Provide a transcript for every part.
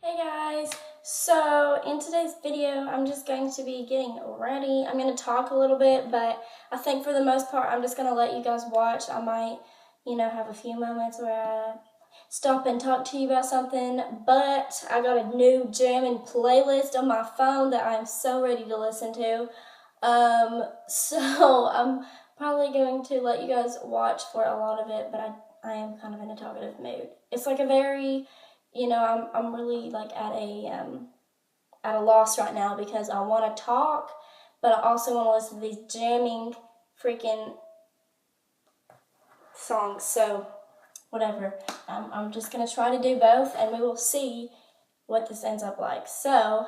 Hey guys, so in today's video I'm just going to be getting ready. I'm going to talk a little bit, but I think for the most part I'm just going to let you guys watch. I might, have a few moments where I stop and talk to you about something, but I got a new jamming playlist on my phone that I'm so ready to listen to. So I'm probably going to let you guys watch for a lot of it, but I am kind of in a talkative mood. It's like a very I'm really like at a loss right now because I want to talk, but I also want to listen to these jamming freaking songs. So whatever, I'm just gonna try to do both, and we will see what this ends up like. So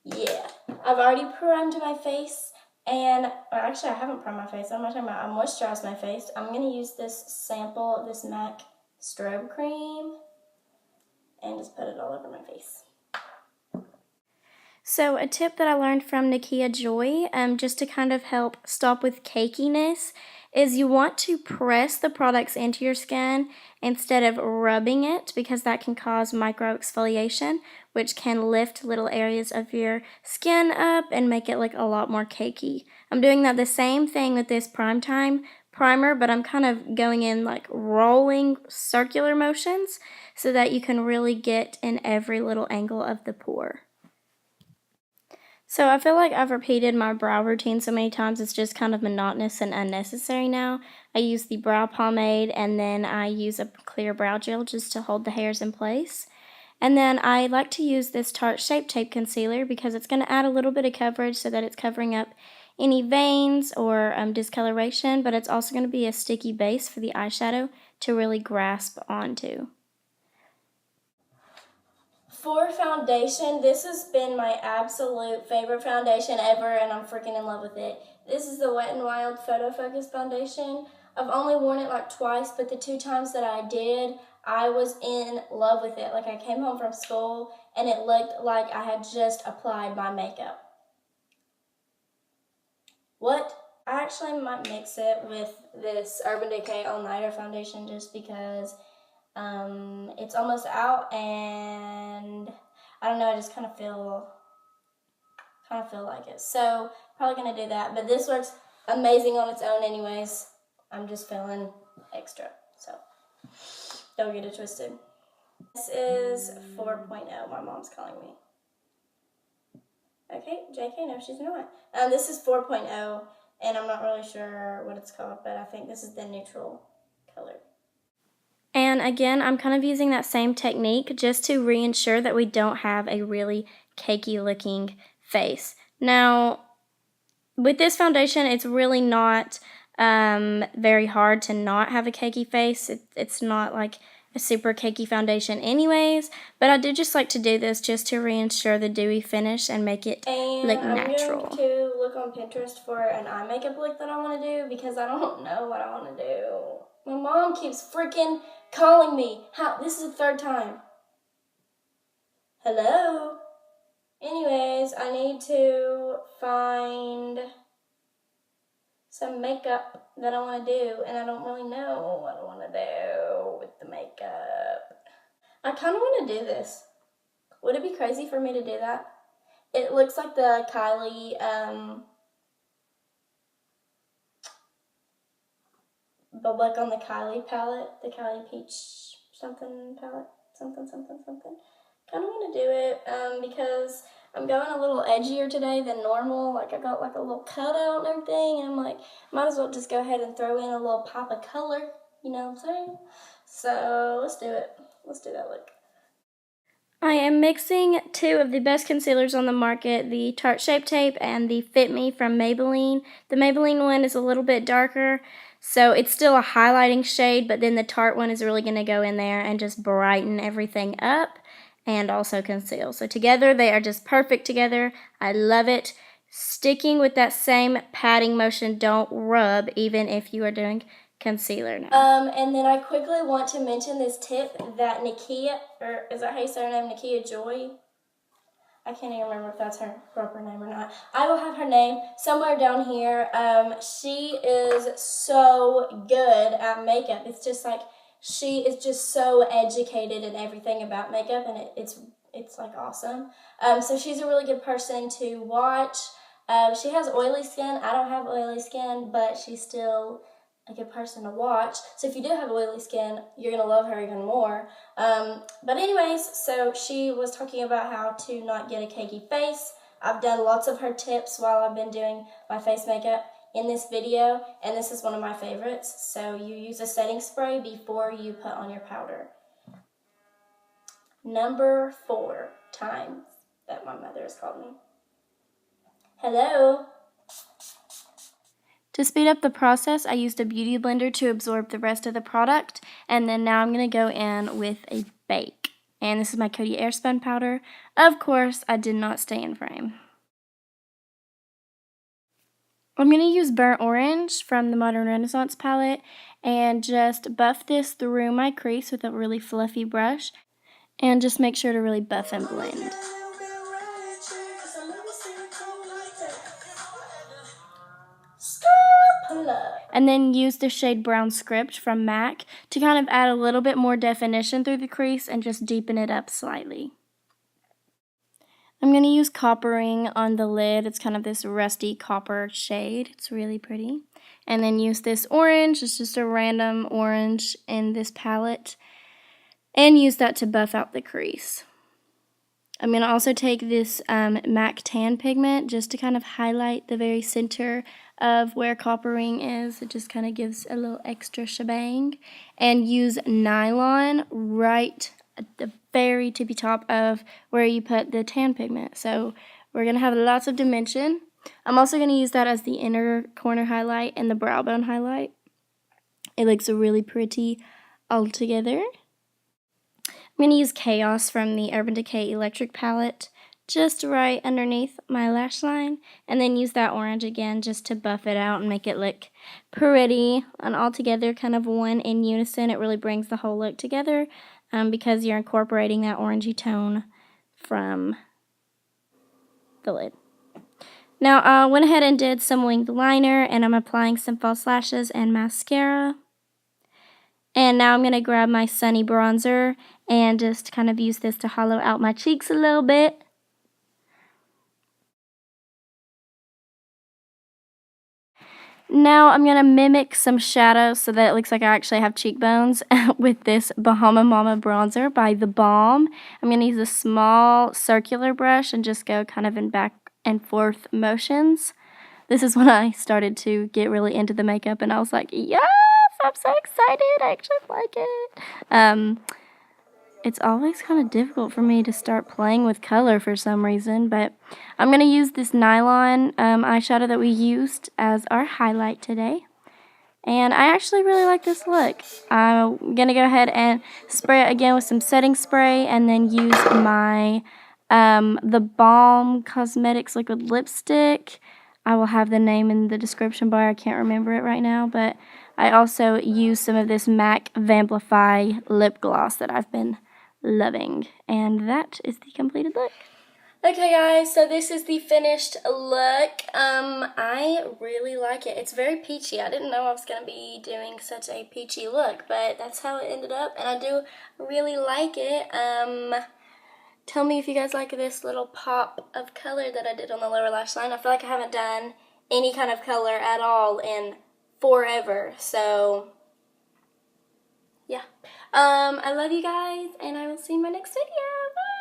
yeah, I've already primed my face, and actually I haven't primed my face. I'm not talking about. I moisturized my face. I'm gonna use this sample of this MAC strobe cream and just put it all over my face. So a tip that I learned from Nakia Joy, just to kind of help stop with cakiness, is you want to press the products into your skin instead of rubbing it, because that can cause microexfoliation, which can lift little areas of your skin up and make it look a lot more cakey. I'm doing that the same thing with this Primetime primer, but I'm kind of going in like rolling circular motions so that you can really get in every little angle of the pore. So I feel like I've repeated my brow routine so many times, it's just kind of monotonous and unnecessary now. I use the brow pomade, and then I use a clear brow gel just to hold the hairs in place. And then I like to use this Tarte Shape Tape Concealer because it's going to add a little bit of coverage so that it's covering up any veins or discoloration, but it's also going to be a sticky base for the eyeshadow to really grasp onto. For foundation, this has been my absolute favorite foundation ever, and I'm freaking in love with it. This is the Wet n Wild Photo Focus Foundation. I've only worn it like twice, but the 2 times that I did, I was in love with it. Like, I came home from school, and it looked like I had just applied my makeup. What? I actually might mix it with this Urban Decay All Nighter foundation just because it's almost out, and I don't know, I just kind of feel like it. So probably gonna do that, but this works amazing on its own anyways. I'm just feeling extra, so don't get it twisted. This is 4.0. My mom's calling me. Okay, JK, no, she's not. This is 4.0, and I'm not really sure what it's called, but I think this is the neutral color. And again, I'm kind of using that same technique just to reassure that we don't have a really cakey looking face. Now, with this foundation, it's really not very hard to not have a cakey face. It's not like a super cakey foundation anyways, but I do just like to do this just to reassure the dewy finish and make it look natural. I'm going to look on Pinterest for an eye makeup look that I want to do because I don't know what I want to do. My mom keeps freaking calling me. This is the 3rd time. Hello? Anyways, I need to find some makeup that I want to do, and I don't really know what I want to do with the makeup. I kind of want to do this. Would it be crazy for me to do that? It looks like the Kylie, the look on the Kylie palette, the Kylie Peach something palette, something. Kind of want to do it because I'm going a little edgier today than normal. Like, I got like a little cutout and everything, and I'm like, might as well just go ahead and throw in a little pop of color, you know what I'm saying? So let's do it. Let's do that look. I am mixing 2 of the best concealers on the market, the Tarte Shape Tape and the Fit Me from Maybelline. The Maybelline one is a little bit darker, so it's still a highlighting shade, but then the Tarte one is really going to go in there and just brighten everything up and also conceal. So together, they are just perfect together. I love it. Sticking with that same patting motion, don't rub, even if you are doing concealer now. And then I quickly want to mention this tip that Nakia, or is that how you say her name, Nakia Joy? I can't even remember if that's her proper name or not. I will have her name somewhere down here. She is so good at makeup. It's just like She is just so educated in everything about makeup, and it's like awesome. So she's a really good person to watch. She has oily skin. I don't have oily skin, but she's still a good person to watch. So if you do have oily skin, you're going to love her even more. But anyways, so she was talking about how to not get a cakey face. I've done lots of her tips while I've been doing my face makeup in this video, and this is one of my favorites. So you use a setting spray before you put on your powder. Number 4 times that my mother has called me. Hello. To speed up the process, I used a beauty blender to absorb the rest of the product, and then now I'm going to go in with a bake. And this is my Coty Airspun powder. Of course, I did not stay in frame. I'm going to use Burnt Orange from the Modern Renaissance palette and just buff this through my crease with a really fluffy brush, and just make sure to really buff and blend. And then use the shade Brown Script from MAC to kind of add a little bit more definition through the crease and just deepen it up slightly. I'm going to use Coppering on the lid. It's kind of this rusty copper shade. It's really pretty. And then use this orange. It's just a random orange in this palette. And use that to buff out the crease. I'm going to also take this MAC Tan pigment just to kind of highlight the very center of where Coppering is. It just kind of gives a little extra shebang. And use Nylon right at the very tippy top of where you put the tan pigment. So we're going to have lots of dimension. I'm also going to use that as the inner corner highlight and the brow bone highlight. It looks really pretty all together. I'm going to use Chaos from the Urban Decay Electric palette just right underneath my lash line, and then use that orange again just to buff it out and make it look pretty and all together, kind of one in unison. It really brings the whole look together because you're incorporating that orangey tone from the lid. Now I went ahead and did some winged liner, and I'm applying some false lashes and mascara. And now I'm going to grab my Sunny bronzer and just kind of use this to hollow out my cheeks a little bit. Now I'm going to mimic some shadows so that it looks like I actually have cheekbones with this Bahama Mama bronzer by The Balm. I'm going to use a small circular brush and just go kind of in back and forth motions. This is when I started to get really into the makeup, and I was like, yes, I'm so excited. I actually like it. It's always kind of difficult for me to start playing with color for some reason, but I'm going to use this Nylon eyeshadow that we used as our highlight today. And I actually really like this look. I'm going to go ahead and spray it again with some setting spray, and then use my The Balm Cosmetics liquid lipstick. I will have the name in the description bar. I can't remember it right now, but I also use some of this MAC Vamplify lip gloss that I've been loving. And that is the completed look. Okay guys, so this is the finished look. I really like it. It's very peachy. I didn't know I was going to be doing such a peachy look, but that's how it ended up, and I do really like it. Tell me if you guys like this little pop of color that I did on the lower lash line. I feel like I haven't done any kind of color at all in forever, so yeah. I love you guys, and I will see you in my next video. Bye!